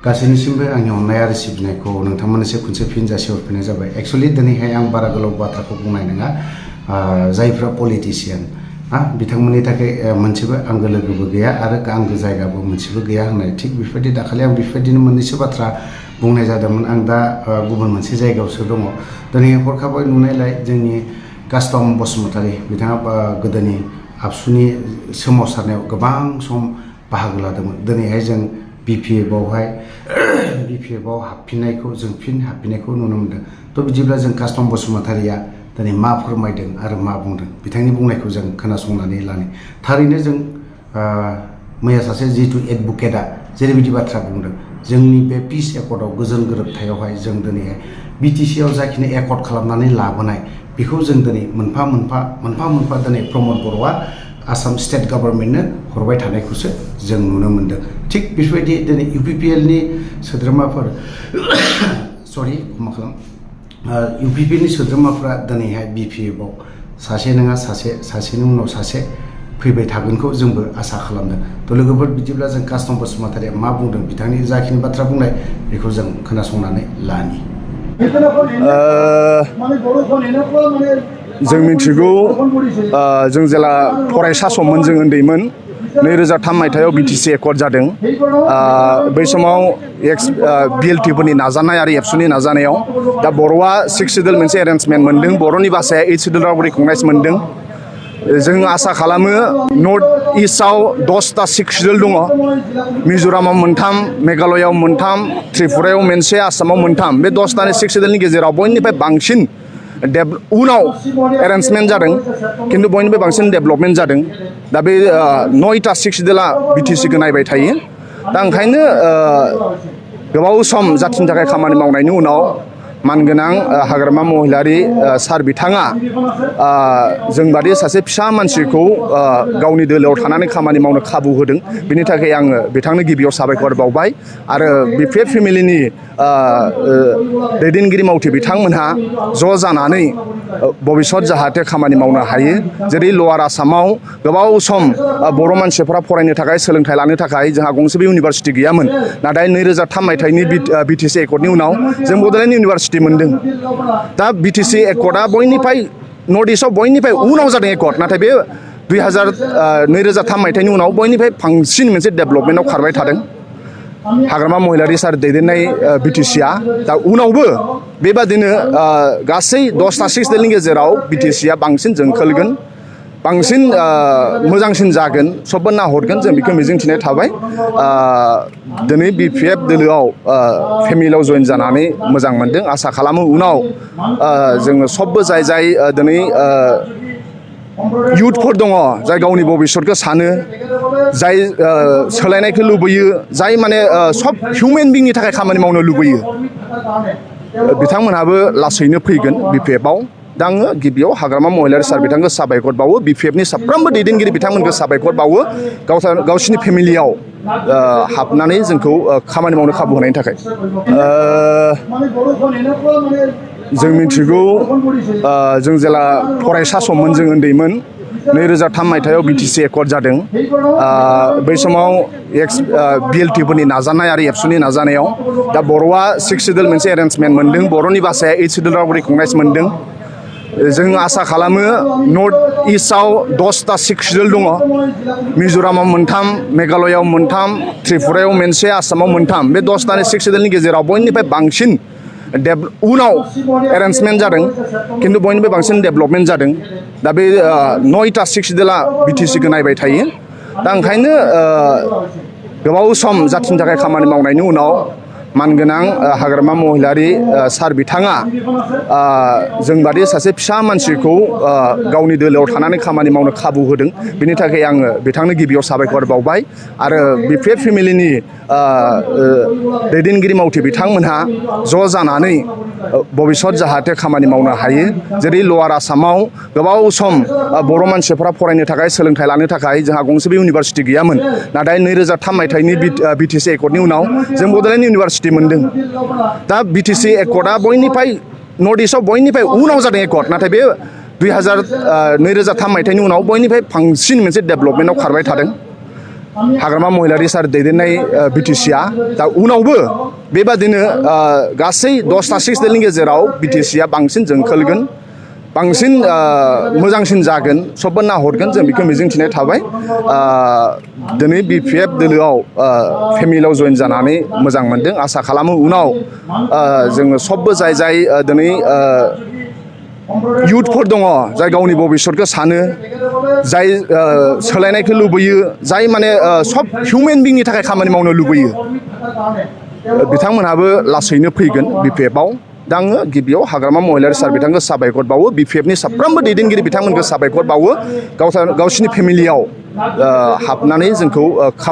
गासैनिसिमबो आंनि अननाय आरो सिबिनायखौ नोंथांमोननिसिम खनसे फिन जासिहरफिननाय जाबाय। एक्चुअली दिनैहाय आं बारा गोलाव बाथ्राखौ बुंनाय नङा। जायफ्रा पलिटिशियान बिथांमोननि थाखाय मोनसेबो आंगो लोगोबो गैया आरो आंगो जायगाबो मोनसेबो गैया होननाय थिग बेफोरबायदि दाखालि आं बेफोरबायदिनो मोननैसो बाथ्रा बुंनाय जादोंमोन। आं दा गुबुन मोनसे जायगायावसो दङ। दिनै हरखाबै नुनायलाय जोंनि कास्टम बसुमतारी बिथाङा गोदोनि आबसुनि सोमावसारनायाव गोबां सम बाहागो लादोंमोन। दिनैहाय जों BPF-आवहाय BPF-आव हाबफिननायखौ जों फिन हाबफिननायखौ नुनो मोनदों। थ' बिदिब्ला जों कास्टम बसुमतारीया दिनै मा फोरमायदों आरो मा बुंदों बिथांनि बुंनायखौ जों खोनासंनानै लानो। थारैनो जों मैया सासे जिहेतु एडभकेटआ जेरैबायदि बाथ्रा बुंदों, जोंनि बे पिस एकर्डआव गोजोन गोरोबथायावहाय जों दिनैहाय BTC-आव जाखिनि एकर्ड खालामनानै लाबोनाय बेखौ जों दिनै मोनफा मोनफा दिनै प्रमद बर'आ आसाम स्टेट गभर्नमेन्टनो हरबाय थानायखौसो जों नुनो मोनदों। थिग बेफोरबायदि दिनै UPPL-नि सोद्रोमाफोर UPP-नि सोद्रोमाफोरा दिनैहाय BPF-आव सासे नङा सासेनि उनाव सासे फैबाय थागोनखौ जोंबो आसा खालामदों। थ' लोगोफोर बिदिब्ला जों कास्टम बसुमतारीया मा बुंदों, बिथांनि जाखिनि बाथ्रा बुंनाय बेखौ जों खोनासंनानै लानि। जों मिथिगौ, जों जेला फरायसा सममोन, जों उन्दैमोन, 2003 मायथाइयाव BTC एकर्ड जादों। बै समाव BLT-फोरनि नाजानाय आरो एबसुनि नाजानायाव दा बर'आ 6 सिडुल मोनसे एरेन्जमेन्ट मोन्दों। बर'नि भाषाया 8 सिडुल राव रिकगनाइज मोन्दों। जों आसा खालामो नर्थ इस्टआव 10टा 6 सिडुल दङ। मिज'रामाव 3, मेघालयआव 3, त्रिपुरायाव मोनसे, आसामाव 3। बे 10टानि 6 सिडुलनि गेजेराव बयनिफ्राय बांसिन उनाव एरेन्जमेन्ट जादों, खिन्थु बयनिफ्राय बांसिन डेभेलपमेन्ट जादों। दा बे 9टा 6 सिडुला BTC-खौ नायबाय थायो। दा ओंखायनो गोबाव सम जाथिनि थाखाय खामानि मावनायनि उनाव मानगोनां हाग्रामा महिलारि सार बिथाङा जोंबादि सासे फिसा मानसिखौ गावनि दोलोआव थानानै खामानि मावनो खाबु होदों। बिनि थाखाय आङो बिथांनो गिबियाव साबायखर बावबाय आरो BPF फेमिलिनि दैदेनगिरि मावथि बिथांमोनहा ज' जानानै भबिष्यत जाहाथे खामानि मावनो हायो। जेरै लवार आसामाव गोबाव सम बर' मानसिफ्रा फरायनो थाखाय, सोलोंथाइ लानो थाखाय जोंहा गंसेबो इउनिभारसिटि गैयामोन। नाथाय 2003 मायथाइनि BTC एकर्डनि उनाव जों बड'लेण्ड इउनिभारसिटि मोन्दों। दा BTC एकर्डआ बयनिफ्राय नर्थ इस्टआव बयनिफ्राय उनाव जादों एकर्ड, नाथाय बे 2003 मायथाइनि उनाव बयनिफ्राय बांसिन मोनसे डेभेलपमेन्टआव खारबाय थादों। हाग्रामा महिलारि सार दैदेननाय BTC-आ दा उनावबो बेबादिनो गासै 10टा 6 सिडुलनि गेजेराव BTC-आ बांसिन जोंखोलगोन, बांसिन मोजांसिन जागोन, सबबो नाहरगोन, जों बेखौ मिजिंथिनाय थाबाय। दिनै BPF दोलोआव फेमिलियाव जइन जानानै मोजां मोनदों। आसा खालामो उनाव जोङो सबबो जाय दिनै इयुथफोर दङ, जाय गावनि भबिष्यतखौ सानो, जाय सोलायनायखौ लुबैयो, जाय माने सब हिउमेन बिंनि थाखाय खामानि मावनो लुबैयो, बिथांमोनहाबो लासैनो फैगोन BPF-आव। दा आङो गिबियाव हाग्रामा महिलारि सार बिथांखौ साबायखर बावो, BPF-नि साफ्रोमबो दैदेनगिरि बिथांमोनखौ साबायखर बावो गावसिनि फेमिलियाव हाबनानै जोंखौ खामानि मावनो खाबु होनायनि थाखाय। जों मिथिगौ, जों जेला फरायसा सममोन, जों उन्दैमोन, 2003 मायथाइयाव BTC एकर्ड जादों। बै समाव BLT-फोरनि नाजानाय आरो एबसुनि नाजानायाव दा बर'आ 6 सिडुल मोनसे एरेन्जमेन्ट मोन्दों। बर'नि भाषाया 8 सिडुल राव रिकगनाइज मोन्दों। जों आसा खालामो नर्थ इस्टआव 10टा 6 सिडुल दङ। मिज'रामाव 3, मेघालयआव 3, त्रिपुरायाव मोनसे, आसामाव 3। बे 10टानि 6 सिडुलनि गेजेराव बयनिफ्राय बांसिन उनाव एरेन्जमेन्ट जादों, खिन्थु बयनिफ्राय बांसिन डेभेलपमेन्ट जादों। दा बे 9टा 6 सिडुला BTC-खौ नायबाय थायो। दा ओंखायनो गोबाव सम जाथिनि थाखाय खामानि मावनायनि उनाव मानगोनां हाग्रामा महिलारि सार बिथाङा जोंबादि सासे फिसा मानसिखौ गावनि दोलोआव थानानै खामानि मावनो खाबु होदों। बिनि थाखाय आङो बिथांनो गिबियाव साबायखर बावबाय आरो BPF फेमिलिनि दैदेनगिरि मावथि बिथांमोनहा ज' जानानै भबिष्यत जाहाथे खामानि मावनो हायो। जेरै लवार आसामाव गोबाव सम बर' मानसिफ्रा फरायनो थाखाय, सोलोंथाइ लानो थाखाय जोंहा गंसेबो इउनिभारसिटि गैयामोन। नाथाय 2003 मायथाइनि BTC एकर्डनि उनाव जों बड'लेण्ड इउनिभारसिटि मोन्दों। दा BTC एकर्डआ बयनिफ्राय नर्थ इस्टआव बयनिफ्राय उनाव जादों एकर्ड, नाथाय बे 2003 मायथाइनि उनाव बयनिफ्राय बांसिन मोनसे डेभेलपमेन्टआव खारबाय थादों। हाग्रामा महिलारि सार दैदेननाय बिटिसिआ दा उनावबो बेबादिनो गासै 10टा 6 दलनि गेजेराव बिटिसिआ बांसिन जोंखोलगोन बांसिन मोजांसिन जागोन सबबो नाहरगोन जों बेखौ मिजिंथिनाय थाबाय दिनै BPF दोलोआव फेमिलियाव जइन जानानै मोजां मोनदों आसा खालामो उनाव जोङो सबबो जाय दिनै युथफोर दङ जाय गावनि भबिष्यतखौ सानो जाय सोलायनायखौ लुबैयो जाय माने सब हिउमेन बिंनि थाखाय खामानि मावनो लुबैयो बिथांमोनहाबो लासैनो फैगोन BPFआव दा आङो गिबियाव हाग्रामा महिलारि सार बिथांखौ साबायखर बावो BPFनि साफ्रोमबो दैदेनगिरि बिथांमोनखौ साबायखर बावो गावसोरनि फेमिलियाव हाबनानै जोंखौ खामानि